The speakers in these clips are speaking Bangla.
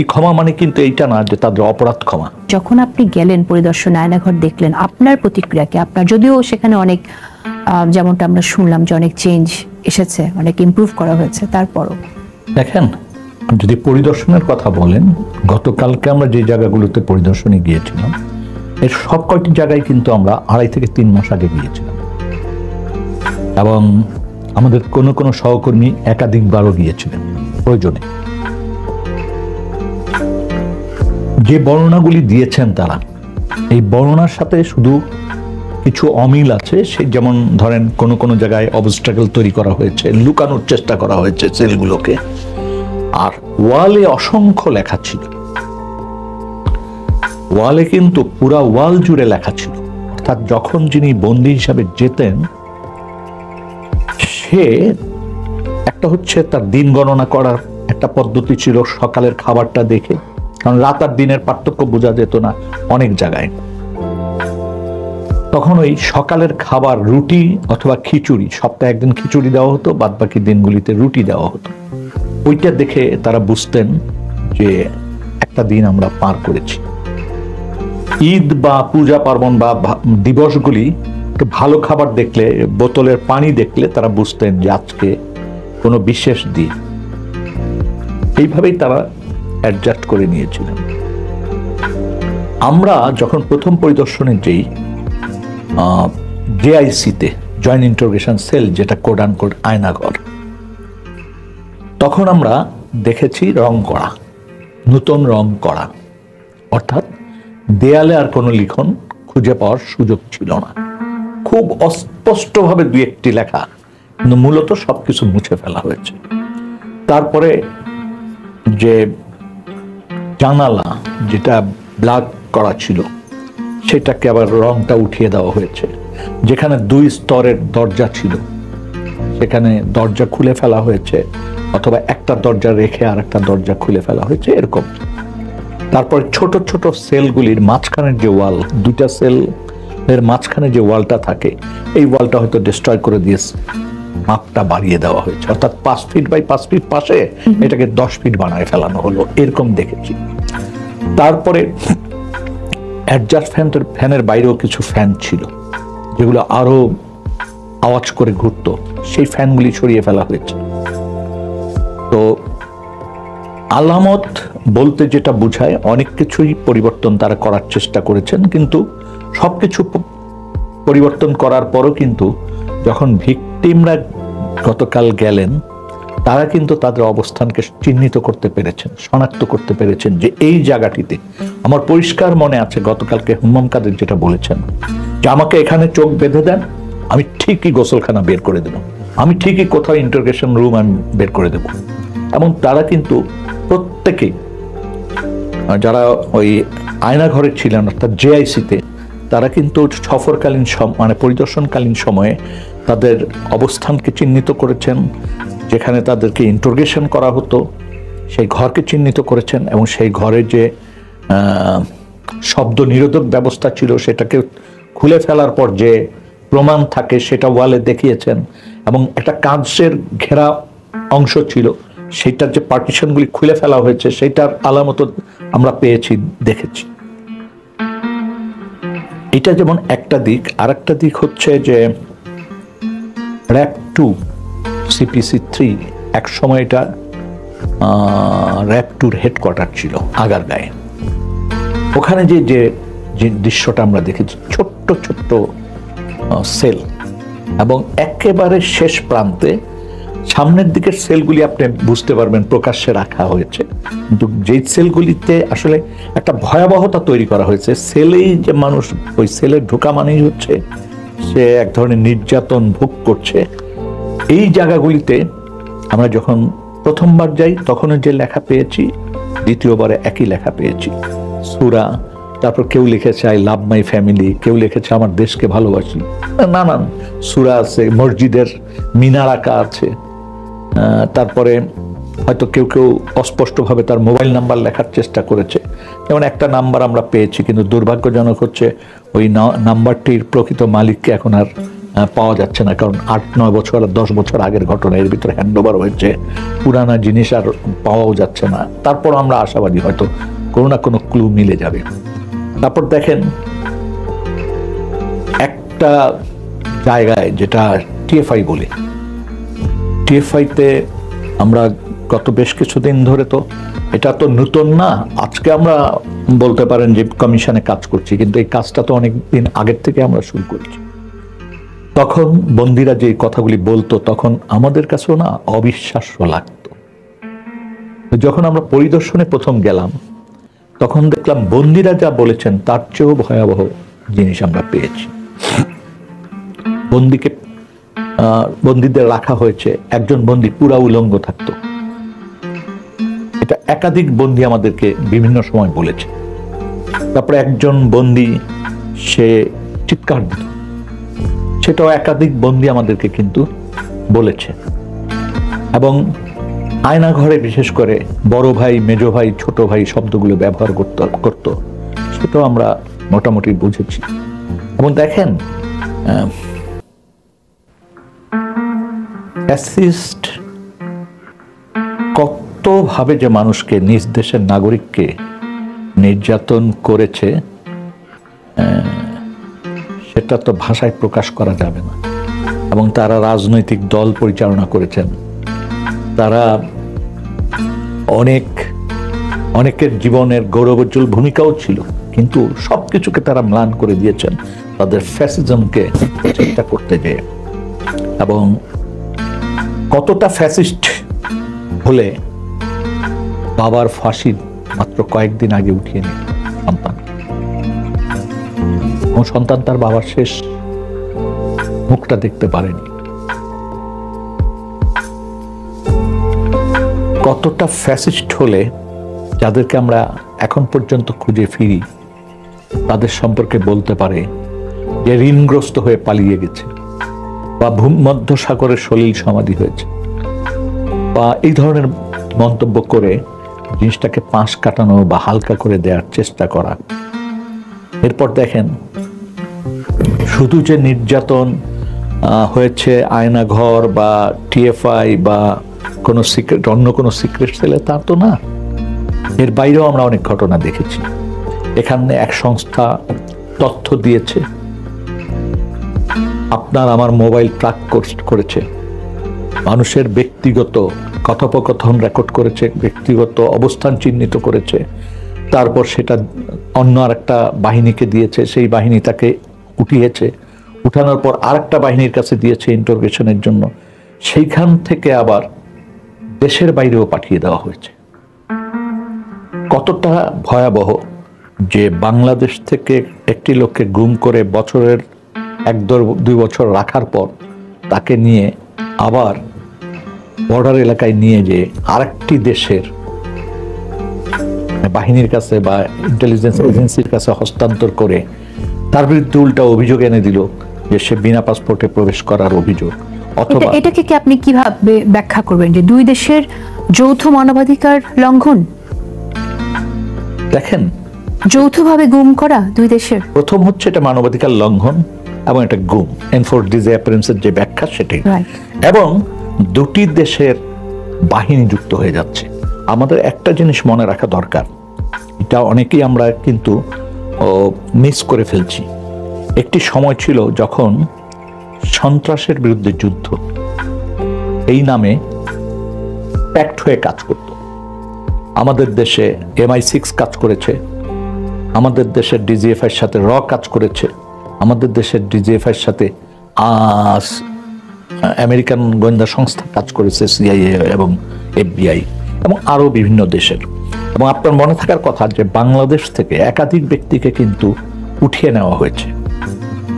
এই ক্ষমা মানে কিন্তু এইটা না যে তাদের অপরাধ ক্ষমা। যখন আপনি গেলেন পরিদর্শনে, আয়নাঘর দেখলেন, আপনার প্রতিক্রিয়া কি? আপনার যদিও সেখানে অনেক যেমনটা আমরা শুনলাম যে অনেক চেঞ্জ এসেছে, অনেক ইমপ্রুভ করা হয়েছে, তারপরও দেখেন, যদি পরিদর্শনের কথা বলেন, গতকালকে আমরা যে জায়গাগুলোতে পরিদর্শনে গিয়েছিলাম এর সব কয়টি জায়গায় কিন্তু আমরা 2.5 থেকে 3 মাস আগে গিয়েছিলাম, এবং আমাদের কোনো কোনো সহকর্মী একাধিকবারও গিয়েছিলেন প্রয়োজনে। যে বর্ণনাগুলি দিয়েছেন তারা, এই বর্ণনার সাথে শুধু কিছু অমিল আছে। সে যেমন ধরেন কোনো কোনো জায়গায় অবস্ট্রাকল তৈরি করা হয়েছে, লুকানোর চেষ্টা করা হয়েছে সেলগুলোকে, আর ওয়ালে অসংখ্য লেখা ছিল। ওয়ালে কিন্তু পুরা ওয়াল জুড়ে লেখা ছিল, অর্থাৎ যখন যিনি বন্দী হিসাবে যেতেন সে একটা হচ্ছে তার দিন গণনা করার একটা পদ্ধতি ছিল সকালের খাবারটা দেখে, কারণ রাত আর দিনের পার্থক্য বোঝা যেত না অনেক জায়গায়। তখন ওই সকালের খাবার রুটি অথবা খিচুড়ি, সপ্তাহে একদিন খিচুড়ি দেওয়া হতো, বাদ বাকি দিনগুলিতে রুটি দেওয়া হতো। ওইটা দেখে তারা বুঝতেন যে একটা দিন আমরা পার করেছি। ঈদ বা পূজা পার্বণ বা দিবসগুলি একটু ভালো খাবার দেখলে, বোতলের পানি দেখলে তারা বুঝতেন যে আজকে কোনো বিশেষ দিন। এইভাবেই তারা অ্যাডজাস্ট করে নিয়েছিলেন। আমরা যখন প্রথম পরিদর্শনে যেই জেআইসিতে, জয়েন্ট ইন্টারোগেশন সেল, যেটা কোড অ্যান্ড কোড আয়নাঘর, তখন আমরা দেখেছি রং করা, নতুন রং করা, অর্থাৎ দেয়ালে আর কোনো লিখন খুঁজে পাওয়ার সুযোগ ছিল না। খুব অস্পষ্টভাবে 2-1টি লেখা, কিন্তু মূলত সবকিছু মুছে ফেলা হয়েছে। তারপরে যে জানালা যেটা ব্ল্যাক করা ছিল সেটাকে আবার রংটা উঠিয়ে দেওয়া হয়েছে। যেখানে 2 স্তরের দরজা ছিল সেখানে দরজা খুলে ফেলা হয়েছে, অথবা একটা দরজা রেখে আর একটা দরজা খুলে ফেলা হয়েছে, এরকম। তারপর ছোট ছোট সেলগুলির মাঝখানের যে ওয়াল, 2টা সেলের মাঝখানে যে ওয়ালটা থাকে, এই ওয়ালটা হয়তো ডিস্ট্রয় করে দিয়েছে, মাপটা বাড়িয়ে দেওয়া হয়েছে, অর্থাৎ 5 ফিট বাই 5 ফিট পাশে এটাকে 10 ফিট বানায় ফেলানো হলো, এরকম দেখেছি। তারপরে অ্যাডজাস্ট ফ্যানের বাইরেও কিছু ফ্যান ছিল যেগুলো আরো আওয়াজ করে ঘুরতো, সেই ফ্যানগুলি সরিয়ে ফেলা হয়েছে। তো আলামত বলতে যেটা বোঝায়, অনেক কিছুই পরিবর্তন তারা করার চেষ্টা করেছেন, কিন্তু সবকিছু পরিবর্তন করার পরও কিন্তু যখন ভিকটিমরা গতকাল গেলেন, তারা কিন্তু তাদের অবস্থানকে চিহ্নিত করতে পেরেছেন, শনাক্ত করতে পেরেছেন যে এই জায়গাটিতে। আমার পরিষ্কার মনে আছে গতকালকে হুম্মাম কাদের যেটা বলেছেন যে আমাকে এখানে চোখ বেঁধে দেন, আমি ঠিকই গোসলখানা বের করে দেব, আমি ঠিকই কোথাও ইন্টারোগেশন রুম আমি বের করে দেব। এবং তারা কিন্তু প্রত্যেকেই, যারা ওই আয়নাঘরে ছিলেন অর্থাৎ জেআইসিতে, তারা কিন্তু সফরকালীন মানে পরিদর্শনকালীন সময়ে তাদের অবস্থানকে চিহ্নিত করেছেন, যেখানে তাদেরকে ইন্টারোগেশন করা হতো সেই ঘরকে চিহ্নিত করেছেন, এবং সেই ঘরে যে শব্দ নিরোধক ব্যবস্থা ছিল সেটাকে খুলে ফেলার পর যে প্রমাণ থাকে সেটা ওয়ালে দেখিয়েছেন, এবং একটা কাঁচের ঘেরা অংশ ছিল, সেটার যে পার্টিশনগুলি খুলে ফেলা হয়েছে সেটার আলামত আমরা পেয়েছি, দেখেছি। এটা যেমন একটা দিক। আর একটা দিক হচ্ছে যে র‍্যাব 2 CPC 3 এক সময় এটা র‍্যাব 2-র হেডকোয়ার্টার ছিল আগারগাঁয়ে। ওখানে যে যে দৃশ্যটা আমরা দেখেছি, ছোট্ট ছোট্ট সেল, এবং একেবারে শেষ প্রান্তে সামনের দিকের সেলগুলি আপনি বুঝতে পারবেন প্রকাশ্যে রাখা হয়েছে, কিন্তু যেই সেলগুলিতে আসলে একটা ভয়াবহতা তৈরি করা হয়েছে, সেলেই যে মানুষ ওই সেলে ঢোকা মানেই হচ্ছে সে এক ধরনের নির্যাতন ভোগ করছে। এই জায়গাগুলিতে আমরা যখন প্রথমবার যাই তখন যে লেখা পেয়েছি, দ্বিতীয়বারে একই লেখা পেয়েছি, সূরা। তারপর কেউ লিখেছে আই লাভ মাই ফ্যামিলি, কেউ লিখেছে আমার দেশকে ভালোবাসি, নানান সূরা আছে, মসজিদের মিনার আঁকা আছে। তারপরে হয়তো কেউ কেউ অস্পষ্টভাবে তার মোবাইল নাম্বার লেখার চেষ্টা করেছে, যেমন একটা নাম্বার আমরা পেয়েছি, কিন্তু দুর্ভাগ্যজনক হচ্ছে ওই নাম্বারটির প্রকৃত মালিককে এখন আর পাওয়া যাচ্ছে না, কারণ 8-9 বছর আর 10 বছর আগের ঘটনা, এর ভিতরে হ্যান্ডওভার হয়েছে, পুরানা জিনিস আর পাওয়াও যাচ্ছে না। তারপর আমরা আশাবাদী হয়তো কোনো না কোনো ক্লু মিলে যাবে। তারপর দেখেন একটা জায়গায় যেটা টিএফআই বলে, টিএফআইতে আমরা গত বেশ কিছুদিন ধরে, তো এটা তো নতুন না, আজকে আমরা বলতে পারেন যে কমিশনে কাজ করছি, কিন্তু এই কাজটা তো অনেক দিন আগের থেকে আমরা শুরু করছি। তখন বন্দীরা যে কথাগুলি বলতো তখন আমাদের কাছেও না অবিশ্বাস্য লাগতো। যখন আমরা পরিদর্শনে প্রথম গেলাম তখন দেখলাম বন্দীরা যা বলেছেন তার চেয়েও ভয়াবহ জিনিস আমরা পেয়েছি। বন্দীদের রাখা হয়েছে, একজন বন্দী পুরা উলঙ্গ থাকতো। এটা একাধিক বন্দী আমাদেরকে বিভিন্ন সময় বলেছে। তারপরে একজন বন্দী সে চিৎকার দিত, সেটাও একাধিক বন্দী আমাদেরকে কিন্তু বলেছে। এবং আয়না ঘরে বিশেষ করে বড় ভাই, মেজ ভাই, ছোট ভাই শব্দগুলো ব্যবহার করত, সেটাও আমরা মোটামুটি বুঝেছি। এবং দেখেন ফ্যাসিস্ট কতভাবে যে মানুষকে, নিজ দেশের নাগরিককে নির্যাতন করেছে সেটা তো ভাষায় প্রকাশ করা যাবে না। এবং তারা রাজনৈতিক দল পরিচালনা করেছেন, তারা অনেকের জীবনের গৌরবোজ্জ্বল ভূমিকাও ছিল, কিন্তু সবকিছুকে তারা ম্লান করে দিয়েছেন তাদের ফ্যাসিজমকে চেষ্টা করতে যেয়ে। এবং কতটা ফ্যাসিস্ট হলে বাবার ফাঁসি মাত্র কয়েকদিন আগে উঠিয়ে নিল সন্তান, এবং সন্তান তার বাবার শেষ মুখটা দেখতে পারেনি। কতটা ফ্যাসিস্ট হলে যাদেরকে আমরা এখন পর্যন্ত খুঁজে ফিরি তাদের সম্পর্কে বলতে পারে যে ঋণগ্রস্ত হয়ে পালিয়ে গেছে, বা ভূমধ্য সাগরের সলিল সমাধি হয়েছে, বা এই ধরনের মন্তব্য করে জিনিসটাকে পাশ কাটানো বা হালকা করে দেওয়ার চেষ্টা করা। এরপর দেখেন শুধু যে নির্যাতন হয়েছে আয়নাঘর বা টিএফআই বা কোনো সিক্রেট, অন্য কোনো সিক্রেট সেলে, তা তো না, এর বাইরেও আমরা অনেক ঘটনা দেখেছি। এখানে এক সংস্থা তথ্য দিয়েছে, আপনার আমার মোবাইল ট্র্যাক করেছে, মানুষের ব্যক্তিগত কথোপকথন রেকর্ড করেছে, ব্যক্তিগত অবস্থান চিহ্নিত করেছে, তারপর সেটা অন্য আরেকটা বাহিনীকে দিয়েছে, সেই বাহিনী তাকে উঠিয়েছে, উঠানোর পর আরেকটা বাহিনীর কাছে দিয়েছে ইন্টারোগেশনের জন্য, সেইখান থেকে আবার দেশের বাইরেও পাঠিয়ে দেওয়া হয়েছে। কতটা ভয়াবহ যে বাংলাদেশ থেকে একটি লোককে গুম করে বছরের 1-2 বছর রাখার পর তাকে নিয়ে আবার বর্ডার এলাকায় নিয়ে যে আরেকটি দেশের বাহিনীর কাছে বা ইন্টেলিজেন্স এজেন্সির কাছে হস্তান্তর করে তার বিরুদ্ধে উল্টা অভিযোগ এনে দিল যে সে বিনা পাসপোর্টে প্রবেশ করার অভিযোগ। অথবা এটাকে কি আপনি কিভাবে ব্যাখ্যা করবেন যে দুই দেশের যৌথ মানবাধিকার লঙ্ঘন? দেখেন, যৌথভাবে গুম করা দুই দেশের, প্রথম হচ্ছে এটা মানবাধিকার লঙ্ঘন এবং এটা গুম, এনফোর্সড ডিসঅ্যাপিয়ারেন্সের যে ব্যাখ্যা সেটাই, এবং দুটি দেশের বাহিনী যুক্ত হয়ে যাচ্ছে। আমাদের একটা জিনিস মনে রাখা দরকার, এটা অনেকেই আমরা কিন্তু মিস করে ফেলছি। একটি সময় ছিল যখন সন্ত্রাসের বিরুদ্ধে যুদ্ধ এই নামে প্যাক্ট হয়ে কাজ করত। আমাদের দেশে MI6 কাজ করেছে, আমাদের দেশের ডিজিএফআই এর সাথে কাজ করেছে, আমাদের দেশের ডিজিএফআই এর সাথে আমেরিকান গোয়েন্দা সংস্থা কাজ করেছে, CIA এবং FBI এবং আরো বিভিন্ন দেশের। এবং আপনার মনে থাকার কথা যে বাংলাদেশ থেকে একাধিক ব্যক্তিকে কিন্তু উঠিয়ে নেওয়া হয়েছে,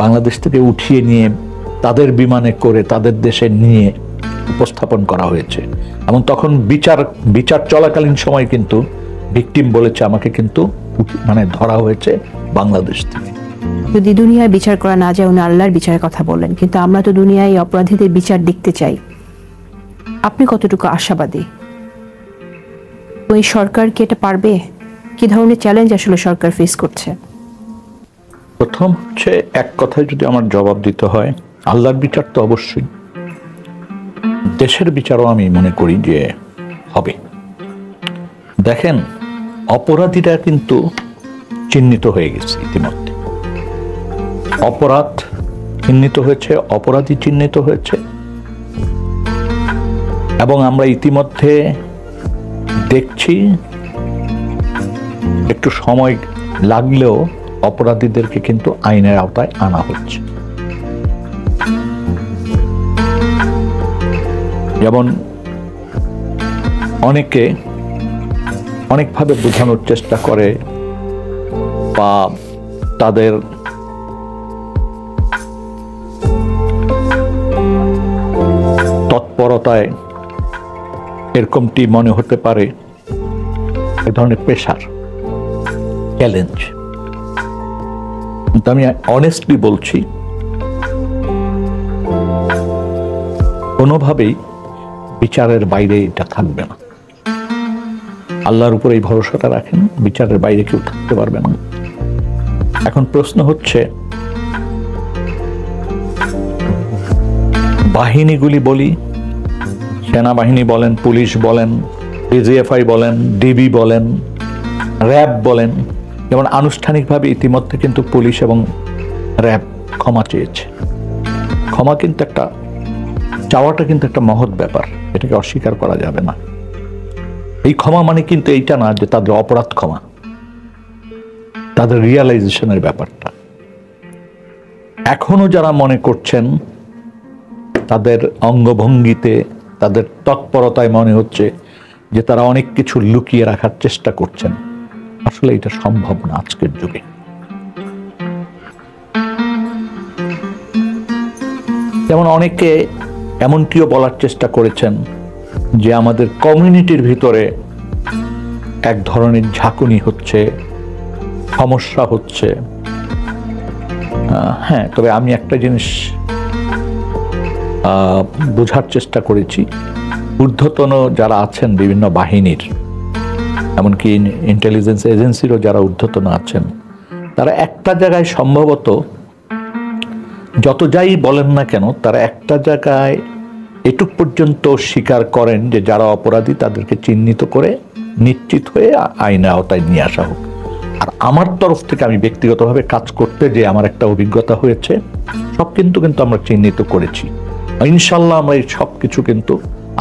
বাংলাদেশ থেকে উঠিয়ে নিয়ে তাদের বিমানে করে তাদের দেশে নিয়ে উপস্থাপন করা হয়েছে। এবং তখন বিচার চলাকালীন সময় কিন্তু ভিকটিম বলেছে আমাকে কিন্তু ধরা হয়েছে বাংলাদেশ থেকে। যদি দুনিয়ায় বিচার করা না যায়, উনি আল্লাহর বিচারের কথা বললেন, কিন্তু আমরা তো দুনিয়ায় অপরাধীদের বিচার দেখতে চাই। আপনি কতটুকু আশাবাদী ওই সরকার কি এটা পারবে? কি ধরনের চ্যালেঞ্জ আসলে সরকার ফেস করছে? প্রথম হচ্ছে, এক কথায় যদি আমার জবাব দিতে হয়, আল্লাহর বিচার তো অবশ্যই, দেশের বিচারও আমি মনে করি যে হবে। দেখেন, অপরাধীরা কিন্তু চিহ্নিত হয়ে গেছে ইতিমধ্যে, অপরাধ চিহ্নিত হয়েছে, অপরাধী চিহ্নিত হয়েছে, এবং আমরা ইতিমধ্যে দেখছি একটু সময় লাগলেও অপরাধীদেরকে কিন্তু আইনের আওতায় আনা হচ্ছে। যেমন অনেকে অনেকভাবে বোঝানোর চেষ্টা করে বা তাদের তৎপরতায় এরকমটি মনে হতে পারে এক ধরনের প্রেশার, চ্যালেঞ্জ। কিন্তু আমি অনেস্টলি বলছি, কোনোভাবেই বিচারের বাইরে এটা থাকবে না। আল্লাহর উপর এই ভরসাটা রাখেন, বিচারের বাইরে কেউ থাকতে পারবে না। এখন প্রশ্ন হচ্ছে, বাহিনীগুলি বলি, সেনাবাহিনী বলেন, পুলিশ বলেন, ডিজিএফআই বলেন, ডিবি বলেন, র্যাব বলেন, যেমন আনুষ্ঠানিকভাবে ইতিমধ্যে কিন্তু পুলিশ এবং র্যাব ক্ষমা চেয়েছে। ক্ষমা কিন্তু একটা চাওয়াটা কিন্তু একটা মহৎ ব্যাপার, এটাকে অস্বীকার করা যাবে না। এই ক্ষমা মানে কিন্তু এইটা না যে তাদের অপরাধ ক্ষমা, তাদের রিয়ালাইজেশনের ব্যাপারটা। এখনো যারা মনে করছেন তাদের অঙ্গভঙ্গিতে, তাদের তৎপরতায় মনে হচ্ছে যে তারা অনেক কিছু লুকিয়ে রাখার চেষ্টা করছেন, আসলে এটা সম্ভব না আজকের যুগে। যেমন অনেকে এমনটিও বলার চেষ্টা করেছেন যে আমাদের কমিউনিটির ভিতরে এক ধরনের ঝাঁকুনি হচ্ছে, সমস্যা হচ্ছে। হ্যাঁ, তবে আমি একটা জিনিস বোঝার চেষ্টা করেছি, ঊর্ধ্বতন যারা আছেন বিভিন্ন বাহিনীর, এমনকি ইন্টেলিজেন্স এজেন্সিরও যারা ঊর্ধ্বতন আছেন, তারা একটা জায়গায় সম্ভবত যত যাই বলেন না কেন, তারা একটা জায়গায় এটুক পর্যন্ত স্বীকার করেন যে যারা অপরাধী তাদেরকে চিহ্নিত করে নিশ্চিত হয়ে আইনের আওতায় নিয়ে আসা হোক। আর আমার তরফ থেকে আমি ব্যক্তিগতভাবে কাজ করতে যে আমার একটা অভিজ্ঞতা হয়েছে, সব কিন্তু আমরা চিহ্নিত করেছি। ইনশাল্লাহ আমরা এই সব কিছু কিন্তু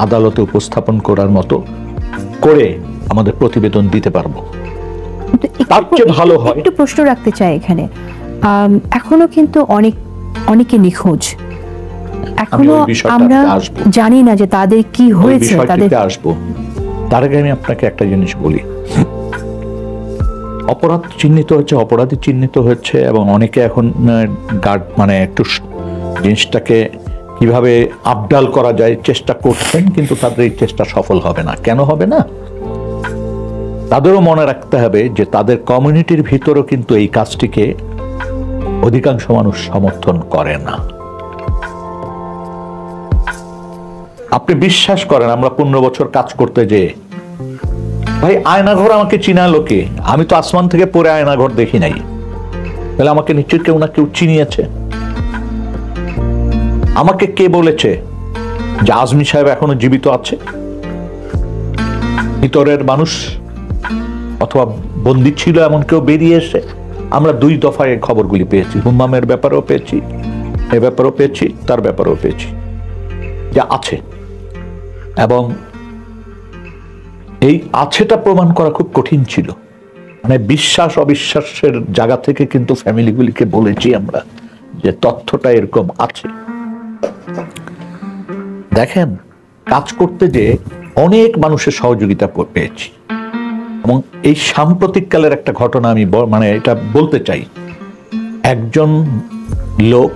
আদালতে উপস্থাপন করার মতো করে আমাদের প্রতিবেদন দিতে পারবো। তার চেয়ে ভালো হয়। একটু প্রশ্ন রাখতে চাই এখানে, এখনো কিন্তু অনেকে নিখোঁজ, এখনো আমরা জানি না যে তাদের কি হয়েছে। তাদের আসবো, তার আগে আমি আপনাকে একটা জিনিস বলি। অপরাধ চিহ্নিত হচ্ছে, অপরাধী চিহ্নিত হচ্ছে, এবং অনেকে এখন মানে একটু জিনিসটাকে কিভাবে আবডাল করা যায় চেষ্টা করছেন, কিন্তু তাদের এই চেষ্টা সফল হবে না। কেন হবে না? তাদেরও মনে রাখতে হবে যে তাদের কমিউনিটির ভিতরেও কিন্তু এই কাজটিকে অধিকাংশ মানুষ সমর্থন করে না। আপনি বিশ্বাস করেন, আমরা 15 বছর কাজ করতে যে ভাই আয়নাঘর আমাকে চিনা লোকে, আমি তো আসমান থেকে পরে আয়নাঘর দেখি নাই, তাহলে আমাকে নিশ্চয়ই কেউ না কেউ চিনিয়েছে। আমাকে কে বলেছে যে আজমি সাহেব এখনো জীবিত আছে? ভিতরের মানুষ অথবা বন্দী ছিল এমন কেউ বেরিয়ে এসে? আমরা 2 দফায় খবরগুলি পেয়েছি, হুম্মামের ব্যাপারেও পেয়েছি, এ ব্যাপারেও পেয়েছি, তার ব্যাপারেও পেয়েছি যে আছে। এবং এই আছেটা প্রমাণ করা খুব কঠিন ছিল। মানে বিশ্বাস অবিশ্বাসের জায়গা থেকে কিন্তু ফ্যামিলিগুলিকে বলেছি আমরা যে তথ্যটা এরকম আছে। দেখেন, কাজ করতে যে অনেক মানুষের সহযোগিতা পেয়েছি, এবং এই সাম্প্রতিককালের একটা ঘটনা আমি এটা বলতে চাই। একজন লোক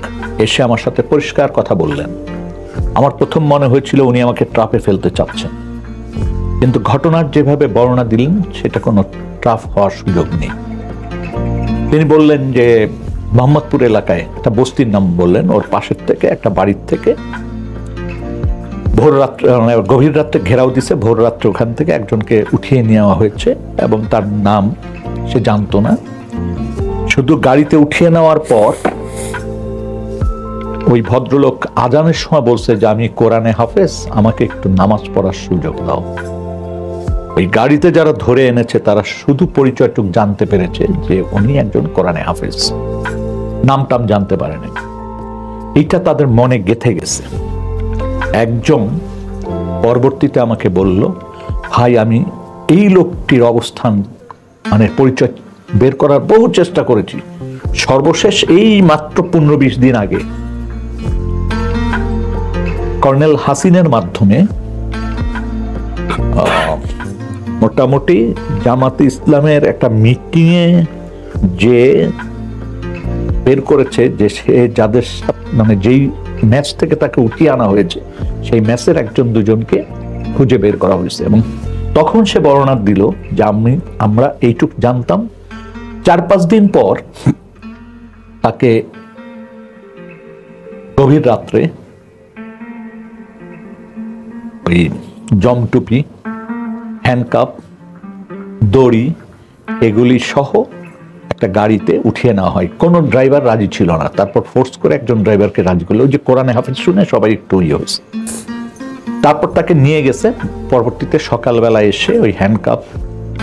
এসে আমার সাথে পরিষ্কার কথা বললেন। আমার প্রথম মনে হয়েছিল উনি আমাকে ট্রাপে ফেলতে চাচ্ছেন, কিন্তু ঘটনার যেভাবে বর্ণনা দিলেন সেটা কোনো ট্রাপ হওয়ার সুযোগ নেই। তিনি বললেন যে মোহাম্মদপুর এলাকায় একটা বস্তির নাম বললেন, ওর পাশের থেকে একটা বাড়ির থেকে ভোর রাত্রে, গভীর রাত্রে ঘেরাও দিছে, ভোর রাত্রে ওখান থেকে একজনকে উঠিয়ে নেওয়া হয়েছে, এবং তার নাম সে জানতো না। শুধু গাড়িতে উঠিয়ে নেওয়ার পর ওই ভদ্রলোক আজানের সময় বলছে যে আমি কোরআনে হাফেজ, আমাকে একটু নামাজ পড়ার সুযোগ দাও। ওই গাড়িতে যারা ধরে এনেছে তারা শুধু পরিচয়টুক জানতে পেরেছে যে উনি একজন কোরআনে হাফেজ, নামটাম জানতে পারেনি। এইটা তাদের মনে গেঁথে গেছে। একজন পরবর্তীতে আমাকে বলল, ভাই আমি এই লোকটির অবস্থান মানে পরিচয় বের করার বহু চেষ্টা করেছি, সর্বশেষ এই মাত্র 15-20 দিন আগে কর্নেল হাসিনের মাধ্যমে মোটামুটি জামাতে ইসলামের একটা মিটিংয়ে যে বের করেছে যে সে যাদের মানে যেই ম্যাচ থেকে তাকে উঠিয়ে আনা হয়েছে সেই ম্যাচের একজন দুজনকে খুঁজে বের করা হয়েছে। এবং তখন সে বর্ণনা দিল যে আমরা এইটুক জানতাম। 4-5 দিন পর তাকে গভীর রাত্রে ওই জমটুপি, হ্যান্ডকাপ, দড়ি এগুলি সহ একটা গাড়িতে উঠিয়ে নেওয়া হয়। কোনো ড্রাইভার রাজি ছিল না, তারপর ফোর্স করে একজন ড্রাইভারকে রাজি করলো। ওই যে কোরআনে হাফেজ শুনে সবাই একটু ইয়ে হয়েছে। তারপর তাকে নিয়ে গেছে। পরবর্তীতে সকালবেলা এসে ওই হ্যান্ডকাপ,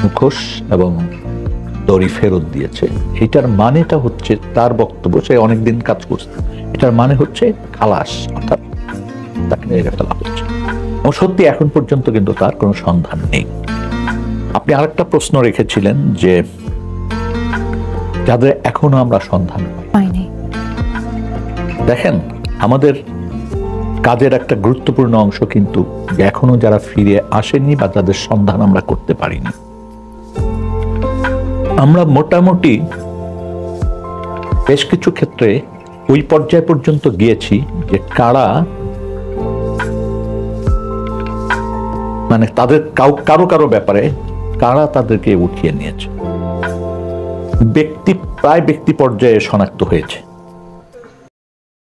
মুখোশ এবং দড়ি ফেরত দিয়েছে। এটার মানেটা হচ্ছে, তার বক্তব্য, সে অনেকদিন কাজ করছে, এটার মানে হচ্ছে খালাস, অর্থাৎ তাকে মেরে ফেলা হচ্ছে। এবং সত্যি এখন পর্যন্ত কিন্তু তার কোনো সন্ধান নেই। আপনি আরেকটা প্রশ্ন রেখেছিলেন যে যাদের এখনো আমরা সন্ধান পাইনি। দেখেন, আমাদের কাজের একটা গুরুত্বপূর্ণ অংশ কিন্তু এখনো যারা ফিরে আসেনি বা যাদের সন্ধান আমরা করতে পারিনি। আমরা মোটামুটি বেশ কিছু ক্ষেত্রে ওই পর্যায় পর্যন্ত গিয়েছি যে কারা মানে তাদের কারো কারো ব্যাপারে কারা তাদেরকে উঠিয়ে নিয়েছে, প্রায় ব্যক্তি পর্যায়ে শনাক্ত হয়েছে।